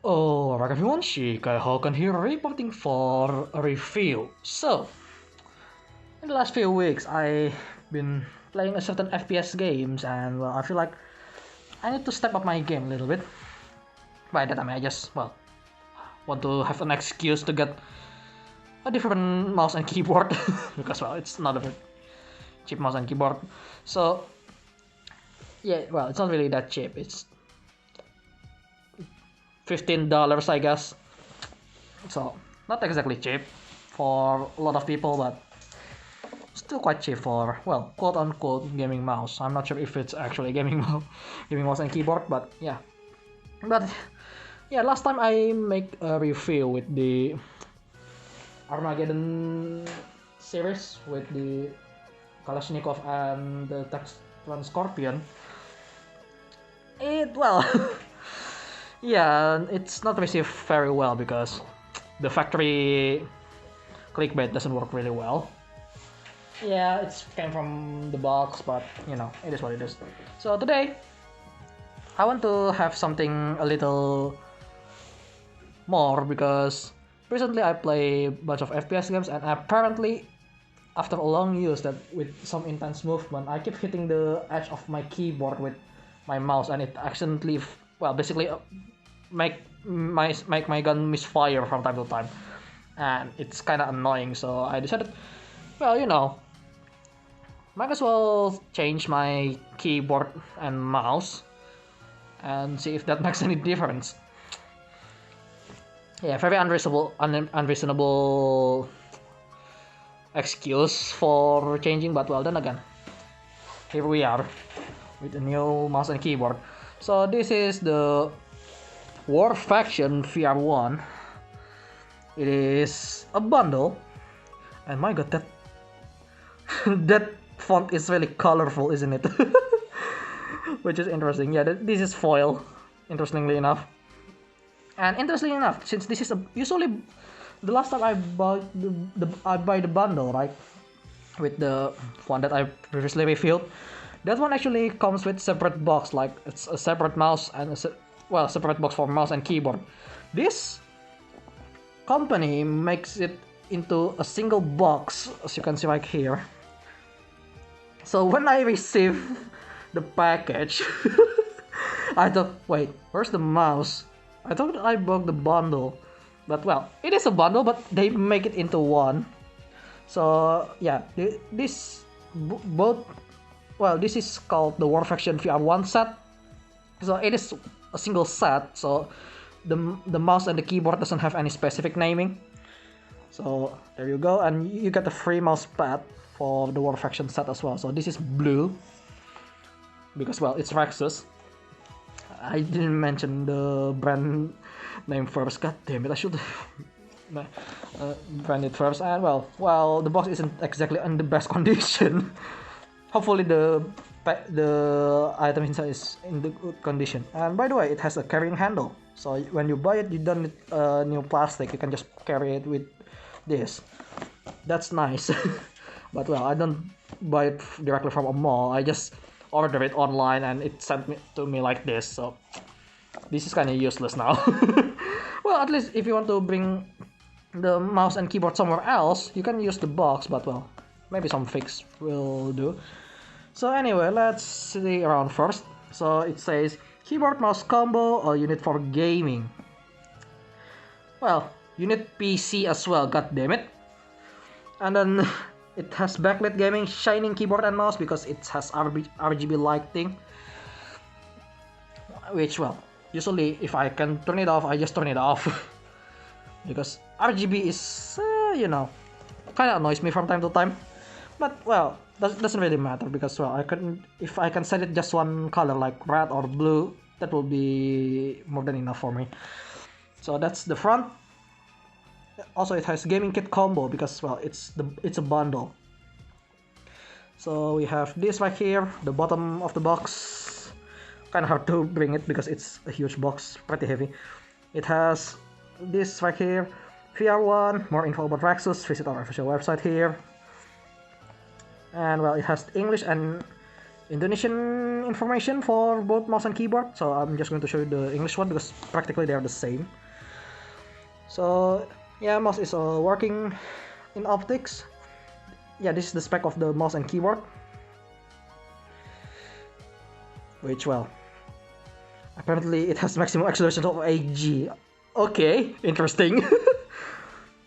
Oh, alright everyone, Shikai Hogan here reporting for a review. So, in the last few weeks I've been playing a certain FPS games and well, I feel like I need to step up my game a little bit. By that I mean I just, well, want to have an excuse to get a different mouse and keyboard because well, it's not a very cheap mouse and keyboard. So, yeah, well, it's not really that cheap. It's $15 I guess. So, not exactly cheap for a lot of people, but still quite cheap for, well, quote unquote gaming mouse. I'm not sure if it's actually gaming mouse and keyboard, but yeah. But yeah, last time I make a review with the Armageddon series with the Kalashnikov and the Textron Scorpion. It, well, yeah, it's not received very well because the factory clickbait doesn't work really well. Yeah, it came from the box, but you know, it is what it is. So today, I want to have something a little more because recently I play a bunch of FPS games and apparently after a long use that with some intense movement, I keep hitting the edge of my keyboard with my mouse and it accidentally, well, basically make my gun misfire from time to time. And it's kind of annoying, so I decided, well, you know, might as well change my keyboard and mouse and see if that makes any difference. Yeah, very unreasonable excuse for changing, but well, then again, here we are with a new mouse and keyboard. So this is the Warfaction VR1. It is a bundle, and my god, that that font is really colorful, isn't it? Which is interesting. Yeah, this is foil, interestingly enough. And interestingly enough, since this is usually the last time I bought I buy the bundle, right, with the one that I previously reviewed, that one actually comes with separate box, like it's a separate mouse and separate box for mouse and keyboard. This company makes it into a single box, as you can see right here. So when I received the package, I thought, wait, where's the mouse? I thought I bought the bundle, but well, it is a bundle, but they make it into one. So yeah, this both, well, this is called the Warfaction VR1 set. So it is a single set. So the mouse and the keyboard doesn't have any specific naming. So there you go, and you get a free mouse pad for the Warfaction set as well. So this is blue because well, it's Rexus. I didn't mention the brand name first. God damn it! I should brand it first. And well, the box isn't exactly in the best condition. Hopefully the item inside is in the good condition. And by the way, it has a carrying handle. So when you buy it, you don't need new plastic. You can just carry it with this. That's nice. But well, I don't buy it directly from a mall. I just order it online and it sent to me like this. So this is kind of useless now. Well, at least if you want to bring the mouse and keyboard somewhere else, you can use the box, but well, maybe some fix will do. So anyway, let's see around first. So it says keyboard mouse combo or unit for gaming. Well, you need PC as well, god damn it. And then it has backlit gaming, shining keyboard and mouse because it has RGB lighting. Which, well, usually if I can turn it off, I just turn it off. Because RGB is, you know, kind of annoys me from time to time. But, well, that doesn't really matter because, well, if I can set it just one color like red or blue, that will be more than enough for me. So that's the front. Also, it has gaming kit combo because, well, it's a bundle. So we have this right here, the bottom of the box. Kind of hard to bring it because it's a huge box, pretty heavy. It has this right here, VR1. More info about Rexus, visit our official website here. And well, it has English and Indonesian information for both mouse and keyboard, so I'm just going to show you the English one because practically they are the same. So yeah, mouse is working in optics. Yeah, this is the spec of the mouse and keyboard, which, well, apparently it has maximum acceleration of 8G. Okay, interesting.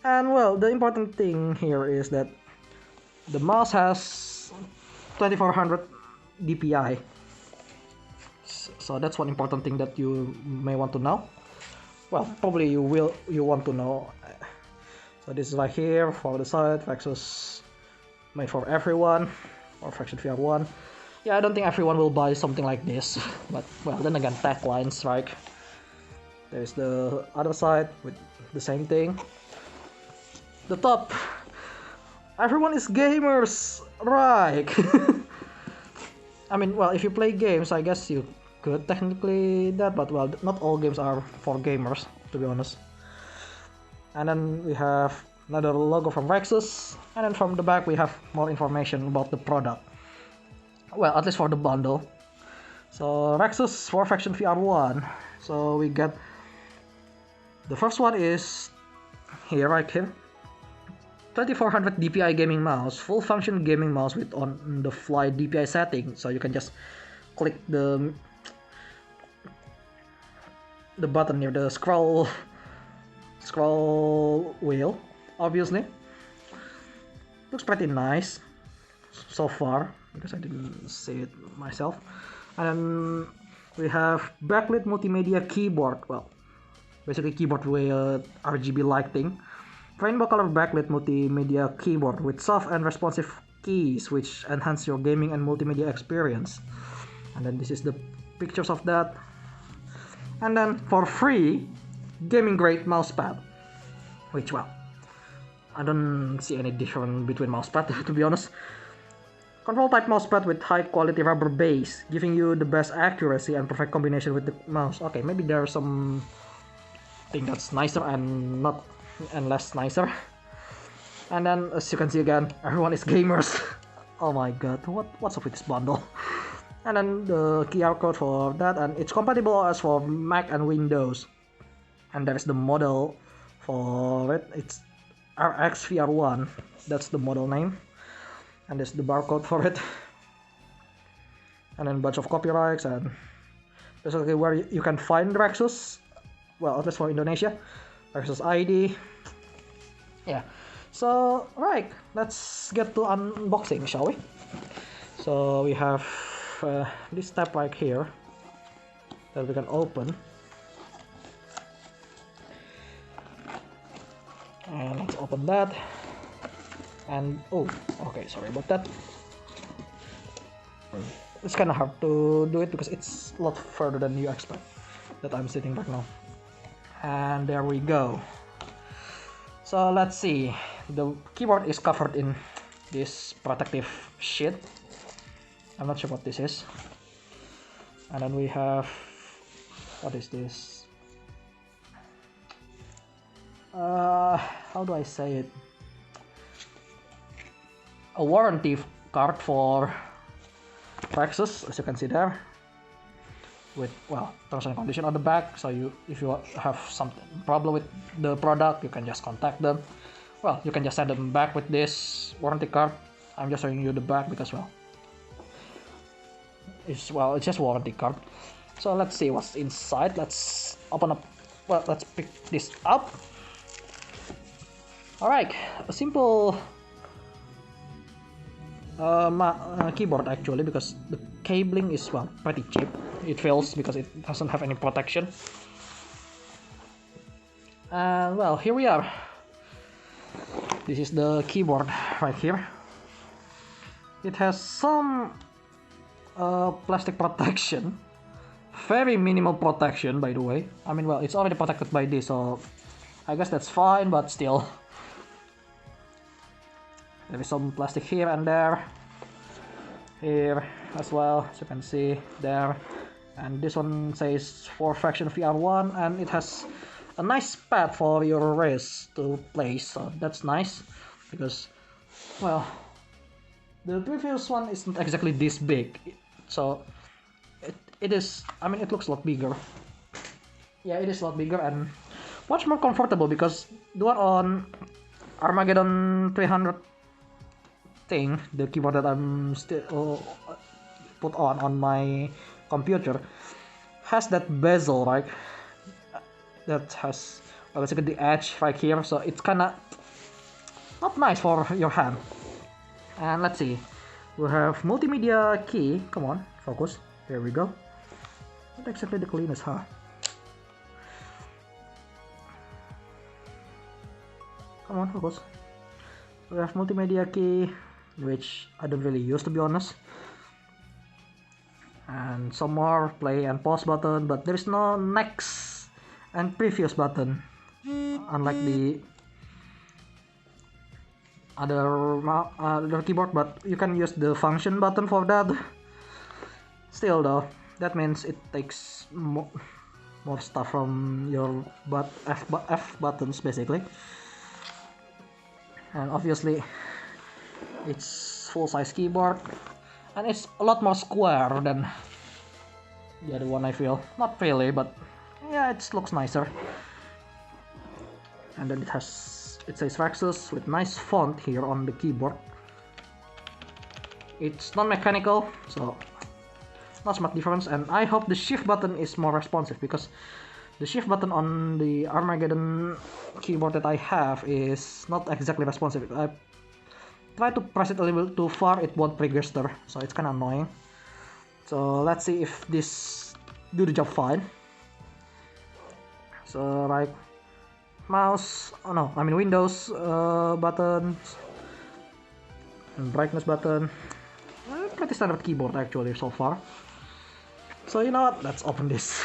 And well, the important thing here is that the mouse has 2400 dpi. So that's one important thing that you may want to know. Well, probably you want to know. So this is right here for the side, Rexus made for everyone, or Warfaction VR1. Yeah, I don't think everyone will buy something like this, but well, then again, taglines, right? There's the other side with the same thing. The top, everyone is gamers, right? I mean, well, if you play games, I guess you could technically that, but well, not all games are for gamers, to be honest. And then we have another logo from Rexus, and then from the back we have more information about the product. Well, at least for the bundle. So Rexus Warfaction VR1. So we get the first one is here, right here. 2400 dpi gaming mouse, full function gaming mouse with on the fly dpi setting. So you can just click the button near the scroll wheel. Obviously, looks pretty nice so far because I didn't see it myself. And then we have backlit multimedia keyboard. Well, basically keyboard with RGB lighting. Rainbow color backlit multimedia keyboard with soft and responsive keys which enhance your gaming and multimedia experience. And then this is the pictures of that. And then for free, gaming grade mousepad, which, well, I don't see any difference between mousepad to be honest. Control type mousepad with high quality rubber base, giving you the best accuracy and perfect combination with the mouse. Okay, maybe there's some thing that's nicer and less nicer. And then as you can see again, everyone is gamers. Oh my god, what's up with this bundle? And then the QR code for that, and it's compatible as for Mac and Windows. And there's the model for it. It's RX VR1. That's the model name. And there's the barcode for it. And then a bunch of copyrights and basically where you can find Rexus. Well, at least for Indonesia. Rexus ID. Yeah. So, right. Let's get to unboxing, shall we? So we have this tab right here that we can open. And let's open that. And oh, okay, sorry about that. It's kind of hard to do it because it's a lot further than you expect that I'm sitting right now. And there we go. So let's see. The keyboard is covered in this protective sheet. I'm not sure what this is. And then we have, what is this? How do I say it? A warranty card for Rexus, as you can see there, with, well, terms and conditions on the back. So if you have some problem with the product, you can just contact them. Well, you can just send them back with this warranty card. I'm just showing you the back because, well, it's just warranty card. So let's see what's inside. Let's open up. Well, let's pick this up. All right, a simple keyboard actually, because the cabling is, well, pretty cheap. It fails because it doesn't have any protection. And well, here we are. This is the keyboard right here. It has some plastic protection, very minimal protection, by the way. I mean, well, it's already protected by this, so I guess that's fine, but still. There is some plastic here and there. Here as well, as you can see there. And this one says Warfaction VR1, and it has a nice pad for your wrist to place, so that's nice. Because, well, the previous one isn't exactly this big, so it is, I mean, it looks a lot bigger. Yeah, it is a lot bigger and much more comfortable, because the one on Armageddon 300 thing, the keyboard that I'm still put on my computer, has that bezel, right? That has basically the edge right here, so it's kinda not nice for your hand. And let's see, we have multimedia key. Come on, focus. There we go. Not exactly the cleanest, huh? Come on, focus. We have multimedia key, which I don't really use, to be honest. And some more play and pause button, but there is no next and previous button, unlike the other keyboard. But you can use the function button for that. Still though, that means it takes more stuff from your F buttons basically. And obviously it's full-size keyboard, and it's a lot more square than the other one, I feel. Not really, but yeah, it looks nicer. And then it says Rexus with nice font here on the keyboard. It's non-mechanical, so not much difference. And I hope the shift button is more responsive, because the shift button on the Armageddon keyboard that I have is not exactly responsive. I try to press it a little too far, it won't register, so it's kind of annoying. So let's see if this do the job fine. So like mouse, Windows buttons and brightness button, pretty standard keyboard actually so far. So you know what, let's open this.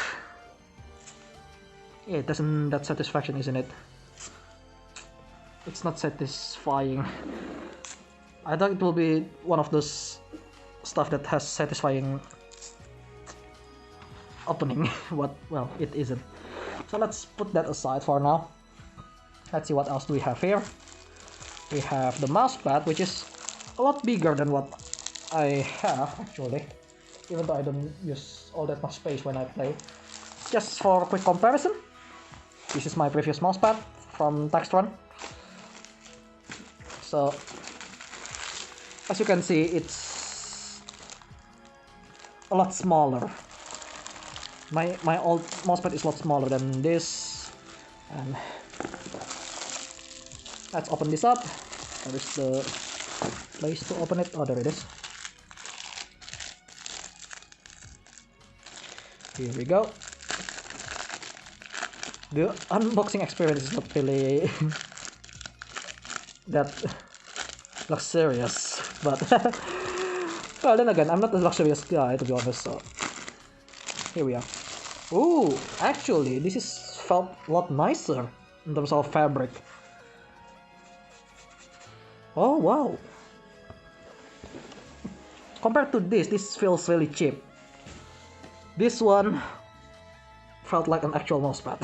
Yeah, it doesn't that satisfaction, isn't it? It's not satisfying. I thought it will be one of those stuff that has satisfying opening, but well, it isn't. So let's put that aside for now. Let's see what else do we have here. We have the mousepad, which is a lot bigger than what I have actually, even though I don't use all that much space when I play. Just for a quick comparison, this is my previous mousepad from Textron. So as you can see, it's a lot smaller. My old mousepad is a lot smaller than this. And let's open this up. There is the place to open it. Oh, there it is. Here we go. The unboxing experience is not really that luxurious, but well, then again, I'm not a luxurious guy, to be honest, so here we are. Ooh, actually this is felt a lot nicer in terms of fabric. Oh wow, compared to this feels really cheap. This one felt like an actual mousepad.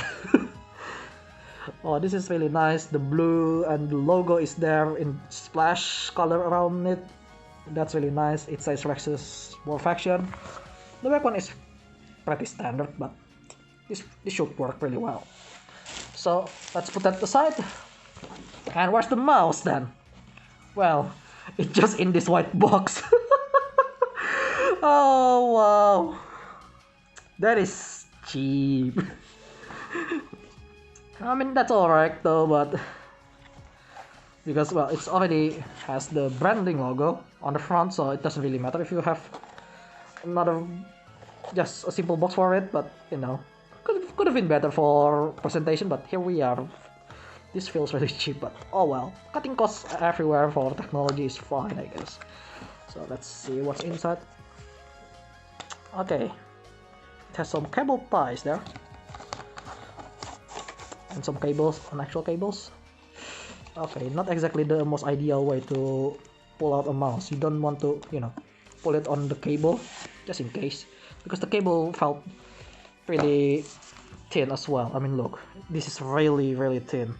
Oh, this is really nice. The blue and the logo is there in splash color around it. That's really nice. It says Rexus Warfaction. The back one is pretty standard, but this should work really well. So let's put that aside. And where's the mouse then? Well, it's just in this white box. Oh wow, that is cheap. I mean, that's alright though, but because, well, it's already has the branding logo on the front, so it doesn't really matter if you have another, just a simple box for it. But you know, could have been better for presentation, but here we are. This feels really cheap, but oh well. Cutting costs everywhere for technology is fine, I guess. So let's see what's inside. Okay, it has some cable ties there. And some cables, actual cables. Okay, not exactly the most ideal way to pull out a mouse. You don't want to, you know, pull it on the cable, just in case, because the cable felt pretty thin as well. I mean, look, this is really, really thin.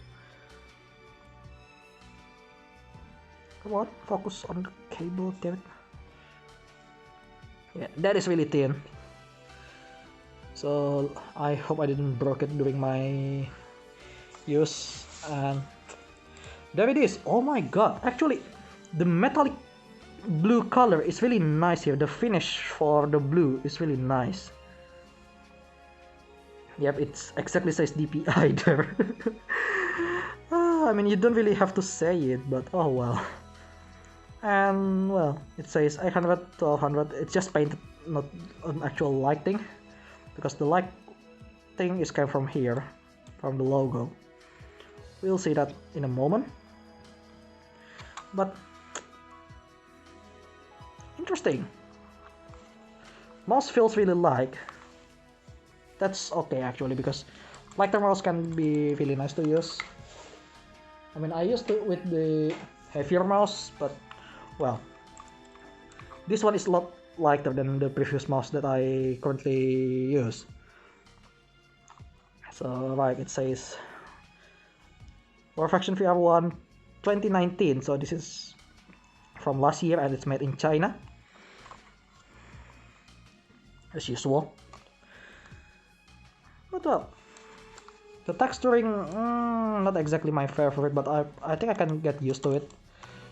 Come on, focus on the cable, damn it. Yeah, that is really thin. So I hope I didn't broke it during my use. And there it is. Oh my god, actually the metallic blue color is really nice here. The finish for the blue is really nice. Yep, it's exactly says DPI there. I mean, you don't really have to say it, but oh well. And well, it says 800, 1200. It's just painted, not an actual lighting, because the lighting is came from here, from the logo. We'll see that in a moment. But interesting. Mouse feels really light. That's okay actually, because lighter mouse can be really nice to use. I mean, I used it with the heavier mouse, but well, this one is a lot lighter than the previous mouse that I currently use. So like it says Warfaction VR1 2019, so this is from last year and it's made in China as usual. But well, the texturing, not exactly my favorite, but I think I can get used to it,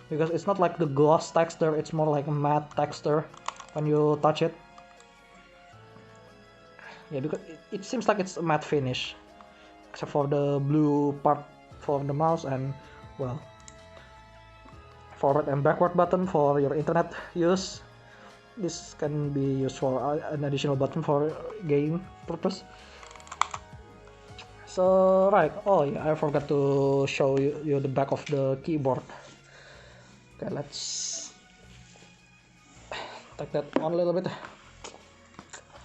because it's not like the gloss texture, it's more like a matte texture when you touch it. Yeah, because it seems like it's a matte finish, except for the blue part for the mouse, and well, forward and backward button for your internet use. This can be used for an additional button for game purpose. So right, oh yeah, I forgot to show you the back of the keyboard. Okay, let's take that on a little bit.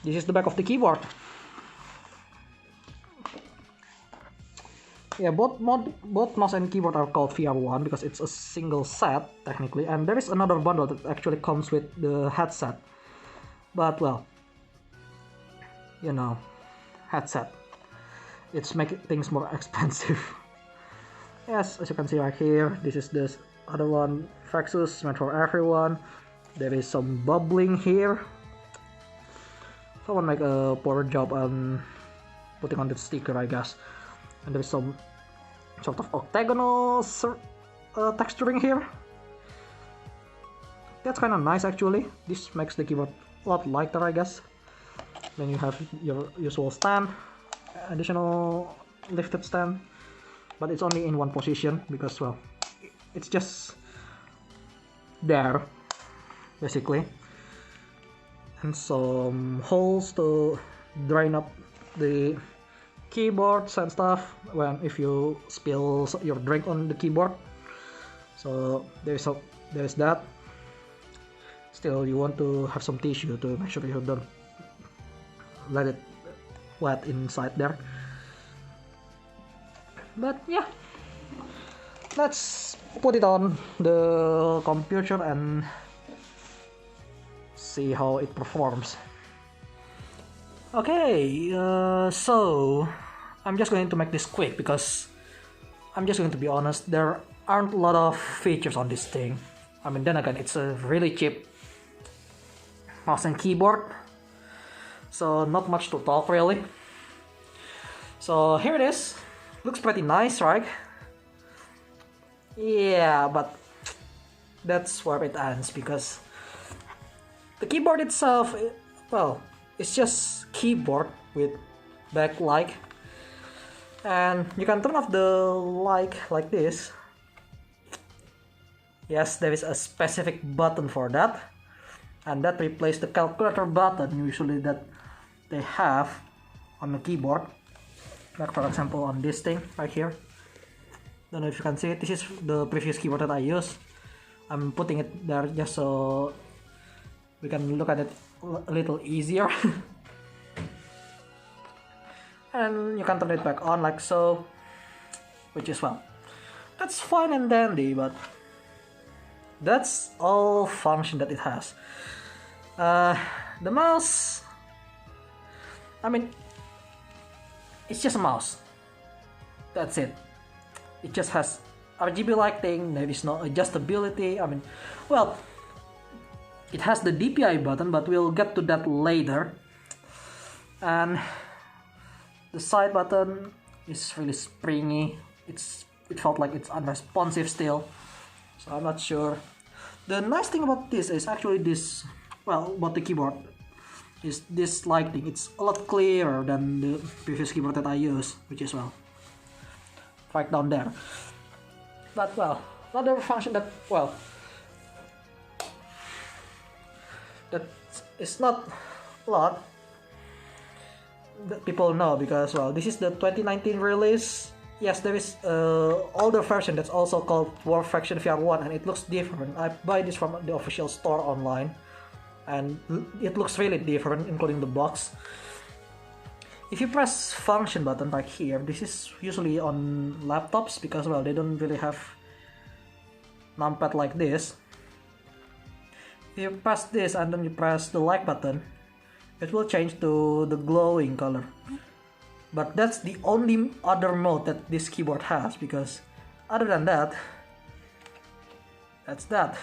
This is the back of the keyboard. Yeah, both mouse and keyboard are called VR1 because it's a single set technically, and there is another bundle that actually comes with the headset. But well, you know, headset, it's making things more expensive. Yes, as you can see right here, this is the other one, Rexus, meant for everyone. There is some bubbling here. Someone make a poor job on putting on the sticker, I guess. And there is some sort of octagonal texturing here. That's kind of nice actually. This makes the keyboard a lot lighter, I guess. Then you have your usual stand, additional lifted stand, but it's only in one position because, well, it's just there basically, and some holes to drain up the keyboards and stuff when if you spill your drink on the keyboard. So there's that. Still, you want to have some tissue to make sure you don't let it wet inside there. But yeah, let's put it on the computer and see how it performs. Okay, so I'm just going to make this quick because I'm just going to be honest, there aren't a lot of features on this thing. I mean, then again, it's a really cheap mouse and keyboard, so not much to talk really. So here it is. Looks pretty nice, right? Yeah, but that's where it ends because the keyboard itself, well, it's just keyboard with backlight, and you can turn off the light like this. Yes, there is a specific button for that, and that replaces the calculator button usually that they have on the keyboard. Like for example on this thing right here. Don't know if you can see it. This is the previous keyboard that I used. I'm putting it there just so we can look at it a little easier. And you can turn it back on like so, which is, well, that's fine and dandy, but that's all function that it has. The mouse, I mean, it's just a mouse. That's it. It just has RGB lighting, there is no adjustability. I mean, well, it has the DPI button, but we'll get to that later. and the side button is really springy. It felt like it's unresponsive still, so I'm not sure. The nice thing about this is actually this, well, about the keyboard is this lighting. It's a lot clearer than the previous keyboard that I used, which is, well, right down there. But, well, another function that, well, that is not a lot that people know, because, well, this is the 2019 release. Yes, there is older version that's also called Warfaction VR1, and it looks different. I buy this from the official store online, and it looks really different, including the box. If you press function button right here, this is usually on laptops because, well, they don't really have numpad like this. If you press this and then you press the like button, it will change to the glowing color. But that's the only other mode that this keyboard has, because other than that, that's that.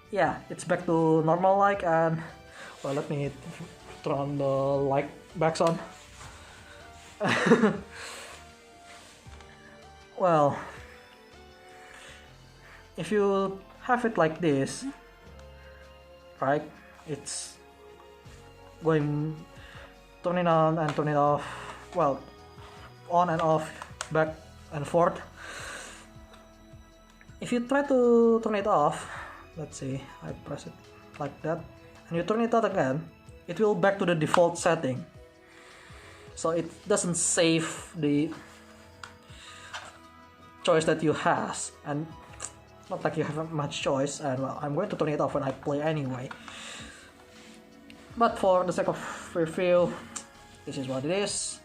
Yeah, it's back to normal like, and, well, let me turn the light back on. Well, if you have it like this, right, it's going turning on and turning off, well, on and off, back and forth. If you try to turn it off, let's see, I press it like that, and you turn it on again, it will back to the default setting. So it doesn't save the choice that you have, and not like you have much choice, and, well, I'm going to turn it off when I play anyway. But for the sake of review, this is what it is.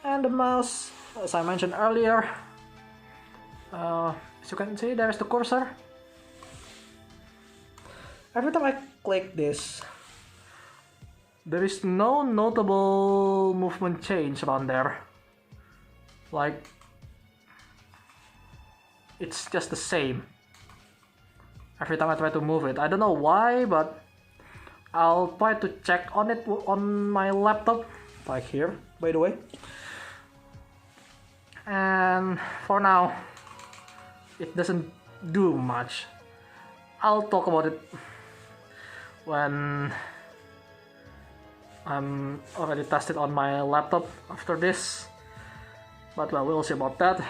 And the mouse, as I mentioned earlier, as you can see, there's the cursor. Every time I click this, there is no notable movement change around there. Like, it's just the same every time I try to move it. I don't know why, but I'll try to check on it on my laptop, like here, by the way. And for now, it doesn't do much. I'll talk about it when I'm already tested on my laptop after this. But, well, we'll see about that.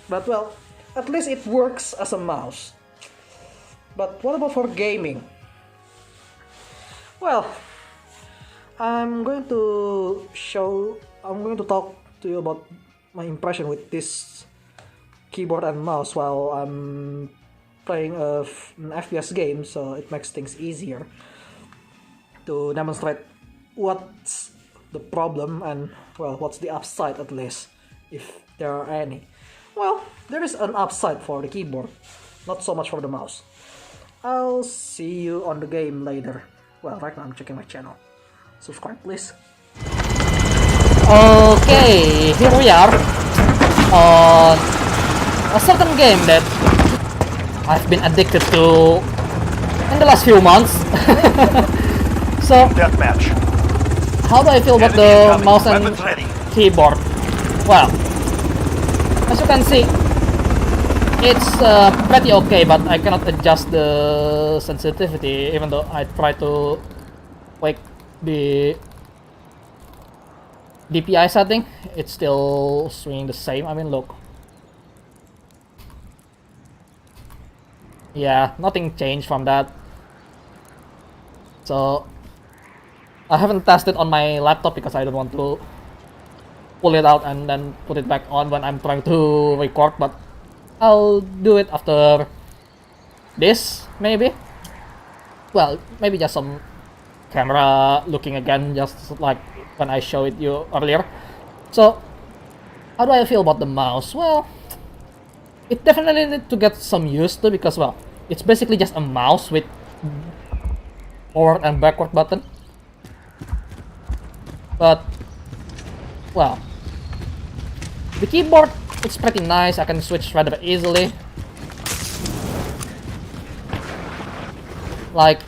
But, well, at least it works as a mouse. But what about for gaming? Well, I'm going to talk to you about my impression with this keyboard and mouse while I'm playing an FPS game, so it makes things easier to demonstrate what's the problem and, well, what's the upside, at least, if there are any. Well, there is an upside for the keyboard, not so much for the mouse. I'll see you on the game later. Well, right now I'm checking my channel. Subscribe, please. Okay, here we are on a certain game that I've been addicted to in the last few months. So, deathmatch. How do I feel about the mouse and keyboard? Well, as you can see, it's pretty okay, but I cannot adjust the sensitivity, even though I try to like the DPI setting. It's still swinging the same. I mean, look. Yeah, nothing changed from that. So I haven't tested on my laptop because I don't want to pull it out and then put it back on when I'm trying to record, but I'll do it after this, maybe. Well, maybe just some camera looking again, just like when I showed it you earlier. So, how do I feel about the mouse? Well, it definitely needs to get some used to, because, well, it's basically just a mouse with forward and backward button. But, well, the keyboard, it's pretty nice. I can switch rather easily. Like,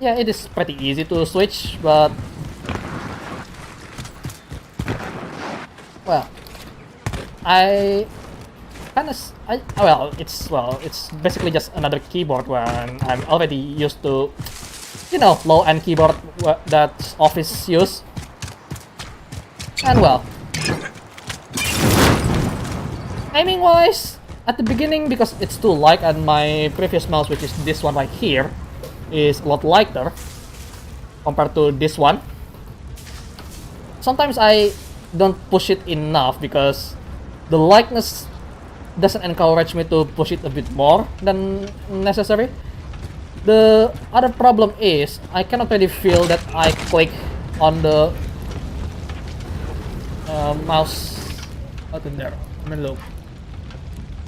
yeah, it is pretty easy to switch, but well, I kind of it's basically just another keyboard when I'm already used to, you know, low-end keyboard that Office use. And well, aiming wise, at the beginning, because it's too light and my previous mouse, which is this one right here, is a lot lighter compared to this one. Sometimes I don't push it enough because the lightness doesn't encourage me to push it a bit more than necessary. The other problem is I cannot really feel that I click on the mouse button there. I mean, look,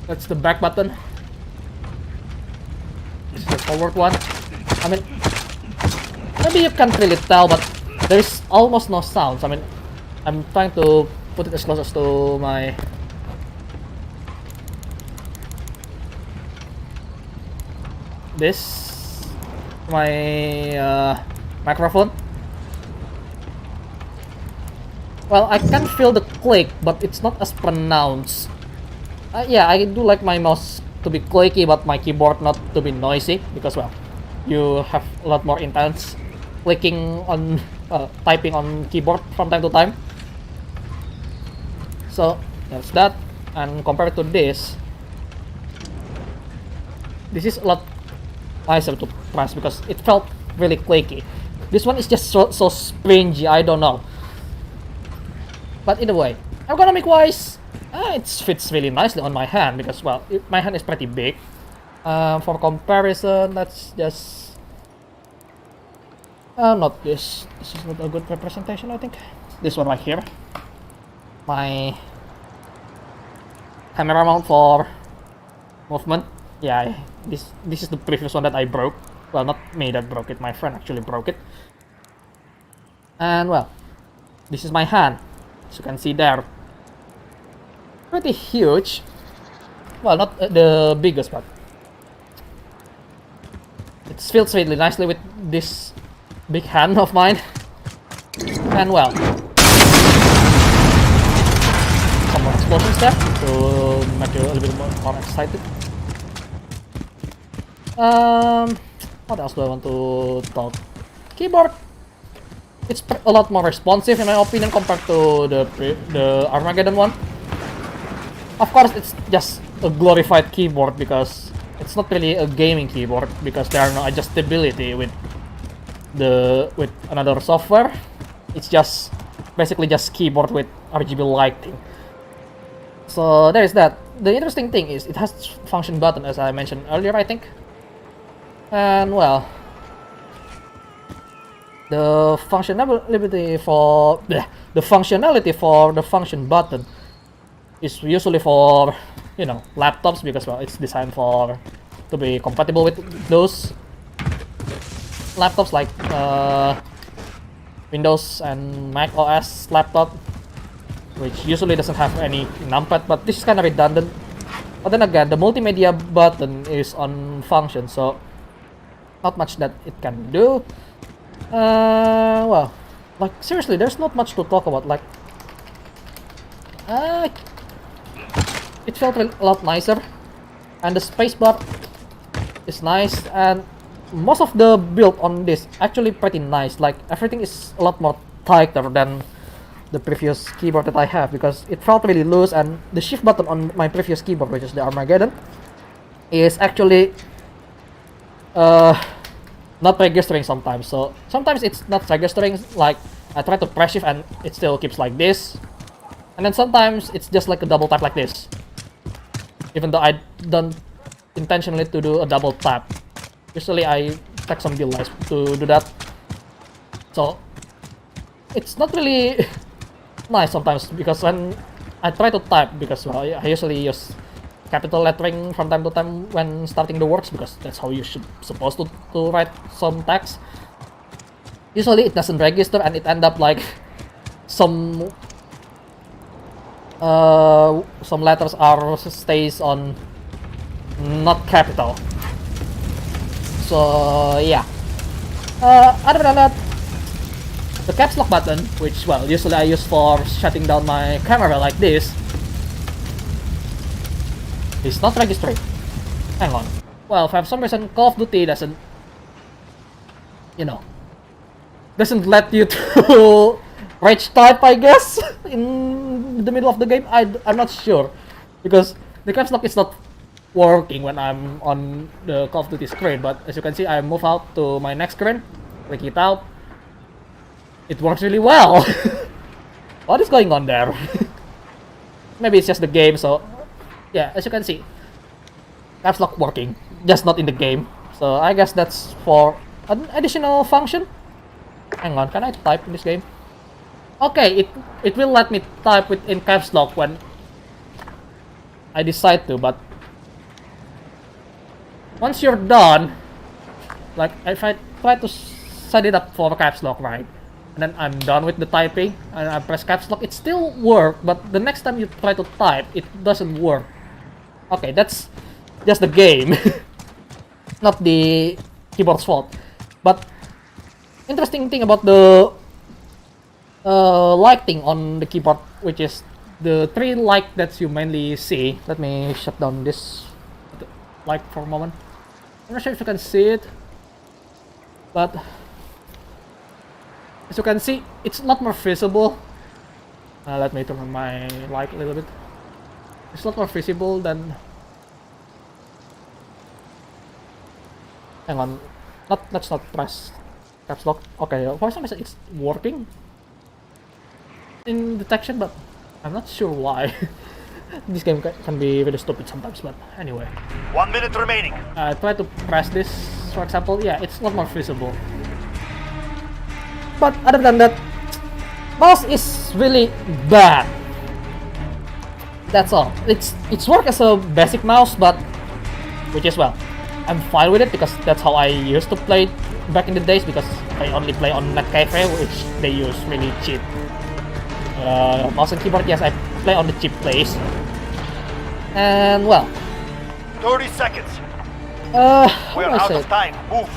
that's the back button. This is the forward one. I mean, maybe you can't really tell, but there is almost no sounds. I mean, I'm trying to put it as close as to my microphone. Well, I can feel the click, but it's not as pronounced. Yeah, I do like my mouse to be clicky, but my keyboard not to be noisy, because, well, you have a lot more intense clicking on typing on keyboard from time to time. So that's that. And compared to this is a lot nicer to press because it felt really clicky. This one is just so springy. I don't know. But either way, ergonomic wise, it fits really nicely on my hand because, well, my hand is pretty big. For comparison, let's just not this. This is not a good representation, I think. This one right here. My camera mount for movement. Yeah, this is the previous one that I broke. Well, not me that broke it. My friend actually broke it. And well, this is my hand. As you can see there, pretty huge. Well, not the biggest, but it fits really nicely with this big hand of mine. And well, some more explosions there to make you a little bit more excited. What else do I want to talk? Keyboard. It's a lot more responsive in my opinion compared to the Armageddon one. Of course, it's just a glorified keyboard because it's not really a gaming keyboard because there are no adjustability with another software. It's just basically just keyboard with RGB lighting. So there is that. The interesting thing is it has function button, as I mentioned earlier, I think. And well, the functionality for the function button is usually for, you know, laptops because, well, it's designed to be compatible with those laptops like Windows and Mac OS laptop, which usually doesn't have any numpad, but this is kind of redundant. But then again, the multimedia button is on function, so not much that it can do. Well, like, seriously, there's not much to talk about. Like, it felt a lot nicer, and the spacebar is nice, and most of the build on this actually pretty nice. Like, everything is a lot more tighter than the previous keyboard that I have because it felt really loose, and the shift button on my previous keyboard, which is the Armageddon, is actually not registering sometimes. So sometimes it's not registering, like I try to press shift and it still keeps like this, and then sometimes it's just like a double tap like this, even though I don't intentionally to do a double tap. Usually I take some delays to do that, so it's not really nice sometimes because when I try to type, because, well, I usually use capital lettering from time to time when starting the words because that's how you supposed to write some text. Usually it doesn't register and it end up like some letters are stays on not capital. So yeah, Other than that, the caps lock button, which, well, usually I use for shutting down my camera like this, is not registering. Hang on. Well, for some reason, Call of Duty doesn't, you know, doesn't let you to rage type, I guess, in the middle of the game. I'm not sure, because the caps lock is not working when I'm on the Call of Duty screen. But as you can see, I move out to my next screen, click it out. It works really well. What is going on there? Maybe it's just the game. So yeah, as you can see, caps lock working, just not in the game. So I guess that's for an additional function. Hang on, can I type in this game? Okay, it will let me type in caps lock when I decide to, but once you're done, like if I try to set it up for caps lock, right, and then I'm done with the typing and I press caps lock, it still works, but the next time you try to type, it doesn't work. Okay, that's just the game, not the keyboard's fault. But interesting thing about the lighting on the keyboard, which is the three light that you mainly see. Let me shut down this light for a moment. I'm not sure if you can see it, but as you can see, it's a lot more visible. Let me turn on my light a little bit. It's a lot more visible than. Hang on, let's not press caps lock. Okay, for some reason it's working in detection, but I'm not sure why. This game can be really stupid sometimes, but anyway. 1 minute remaining. I try to press this, for example. Yeah, it's a lot more visible. But other than that, mouse is really bad. That's all. It's work as a basic mouse, but which is, well, I'm fine with it because that's how I used to play back in the days, because I only play on Netcafe, which they use really cheap mouse and keyboard. Yes, I play on the cheap place. And well, 30 seconds. We're out of time. Move.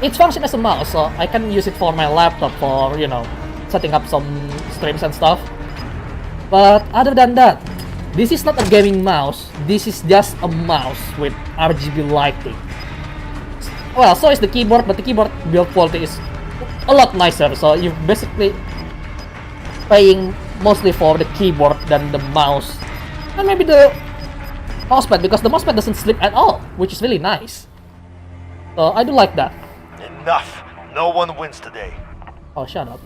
It functions as a mouse, so I can use it for my laptop for, you know, setting up some streams and stuff. But other than that, this is not a gaming mouse. This is just a mouse with RGB lighting. Well, so is the keyboard, but the keyboard build quality is a lot nicer. So you're basically paying mostly for the keyboard than the mouse, and maybe the mousepad, because the mousepad doesn't slip at all, which is really nice. So I do like that. Enough. No one wins today. Oh, shut up.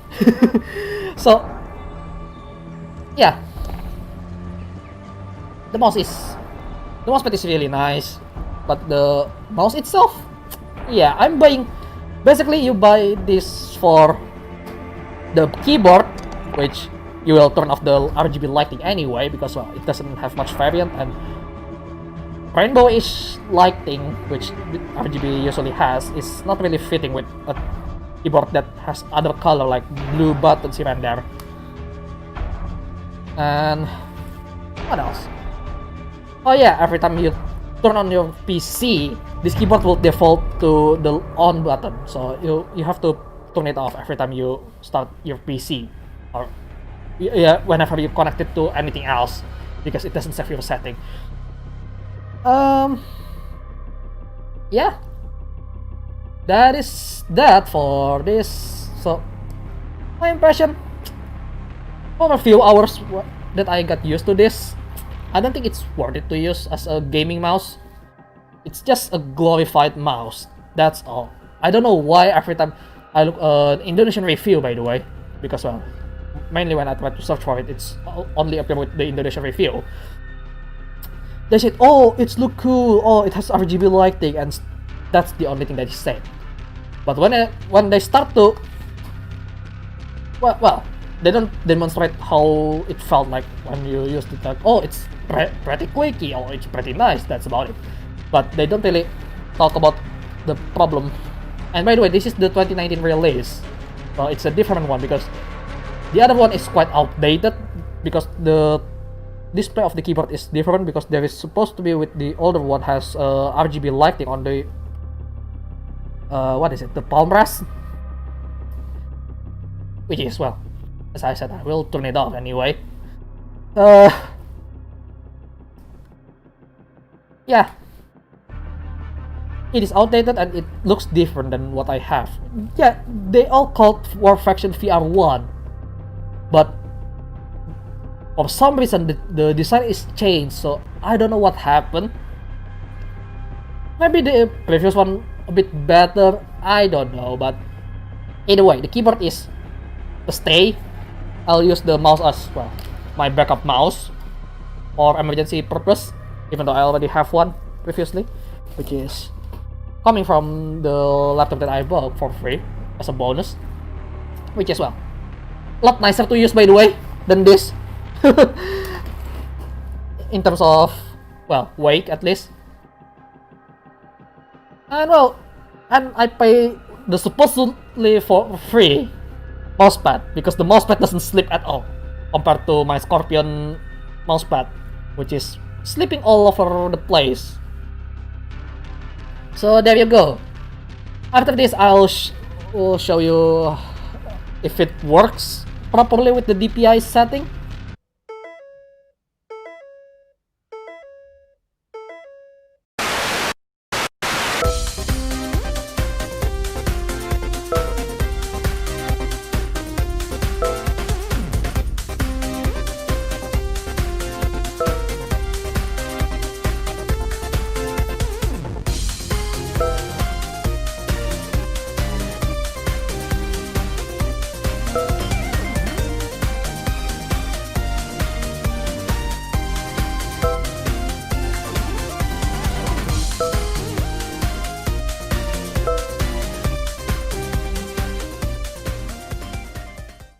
So yeah, the mousepad is really nice, but the mouse itself, yeah, I'm buying. Basically, you buy this for the keyboard, which you will turn off the RGB lighting anyway, because, well, it doesn't have much variant, and rainbow-ish lighting, which RGB usually has, is not really fitting with a keyboard that has other color like blue buttons here and there. And what else? Oh yeah, every time you turn on your PC, this keyboard will default to the on button, so you have to turn it off every time you start your PC, or yeah, whenever you connect it to anything else, because it doesn't save your setting. Yeah, that is that for this. So my impression, for a few hours that I got used to this, I don't think it's worth it to use as a gaming mouse. It's just a glorified mouse, that's all. I don't know why every time I look Indonesian review, by the way, because, well, mainly when I try to search for it, it's only appear with the Indonesian review. They said, oh, it's look cool, oh, it has RGB lighting, and that's the only thing that is said. But when they start to, well, they don't demonstrate how it felt like when you used it. Like, oh, it's pretty quirky, oh, it's pretty nice. That's about it. But they don't really talk about the problem. And by the way, this is the 2019 release, so it's a different one, because the other one is quite outdated, because the display of the keyboard is different, because there is supposed to be, with the older one, has RGB lighting on the what is it? The palm rest, which is, well, as I said, I will turn it off anyway. Yeah, it is outdated and it looks different than what I have. Yeah, they all called Warfaction VR1, but for some reason the design is changed, so I don't know what happened. Maybe the previous one a bit better, I don't know, but either way, the keyboard is a stay. I'll use the mouse as, well, my backup mouse for emergency purpose, even though I already have one previously, which is coming from the laptop that I bought for free as a bonus, which is, well, a lot nicer to use, by the way, than this. In terms of, well, weight at least. And, well, and I pay the supposedly for free mousepad, because the mousepad doesn't slip at all compared to my Scorpion mousepad, which is slipping all over the place. So there you go. After this, will show you if it works properly with the DPI setting.